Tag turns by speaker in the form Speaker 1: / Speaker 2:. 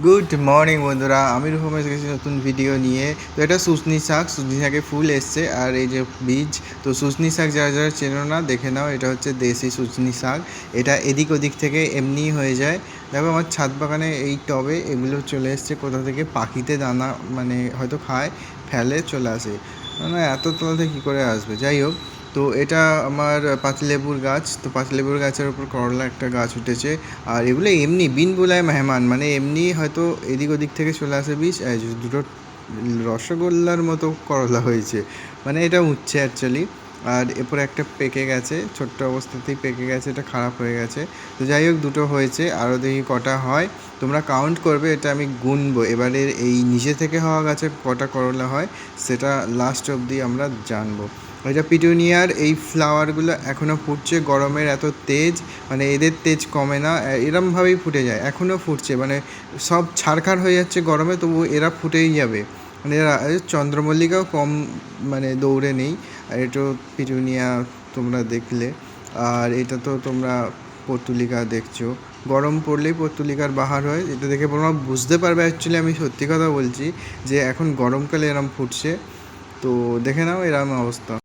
Speaker 1: Good morning বন্ধুরা, আমি রূপম এসে গেছি নতুন ভিডিও নিয়ে। তো এটা শুশনি শাকে ফুল এসছে আর এই যে বীজ। তো শুশনি শাক যারা যারা চেনো না দেখে নাও, এটা হচ্ছে দেশি শুশনি শাক। এটা এদিক ওদিক থেকে এমনি হয়ে যায়। দেখো আমার ছাদ বাগানে এই টবে এগুলো চলে এসছে কোথা থেকে, পাখিতে দানা মানে হয়তো খায়, ফেলে চলে আসে। মানে এত তলা থেকে কী করে আসবে, যাই হোক। তো এটা আমার পাতিলেবুর গাছ। তো পাতিলেবুর গাছের ওপর করলা একটা গাছ উঠেছে। আর এগুলো এমনি বিন বোলায় মেহমান, মানে এমনি হয়তো এদিক ওদিক থেকে চলে আসে বীজ। দুটো রসগোল্লার মতো করলা হয়েছে, মানে এটা উঠছে অ্যাকচুয়ালি। আর এরপর একটা পেকে গেছে, ছোট্ট অবস্থাতেই পেকে গেছে, এটা খারাপ হয়ে গেছে। তো যাই হোক, দুটো হয়েছে, আরও দেখি কটা হয়। তোমরা কাউন্ট করবে, এটা আমি গুনবো এবারে এই নিচে থেকে হওয়া গাছে কটা করলা হয়, সেটা লাস্ট অবধি আমরা জানবো। এটা পিটুনিয়ার এই ফ্লাওয়ারগুলো এখনও ফুটছে, গরমের এত তেজ, মানে এদের তেজ কমে না, এরমভাবেই ফুটে যায়, এখনও ফুটছে, মানে সব ছারখার হয়ে যাচ্ছে গরমে, তবু এরা ফুটেই যাবে। মানে এরা চন্দ্রমল্লিকাও কম মানে দৌড়ে নেই। আর এটা পিটুনিয়া তোমরা দেখলে। আর এটা তো তোমরা পর্তুলিকা দেখছো, গরম পড়লেই পর্তুলিকার বাহার হয়। এটা দেখে তোমরা বুঝতে পারবে অ্যাকচুয়ালি আমি সত্যি কথা বলছি যে এখন গরমকালে এরম ফুটছে। তো দেখে নাও এরম অবস্থা।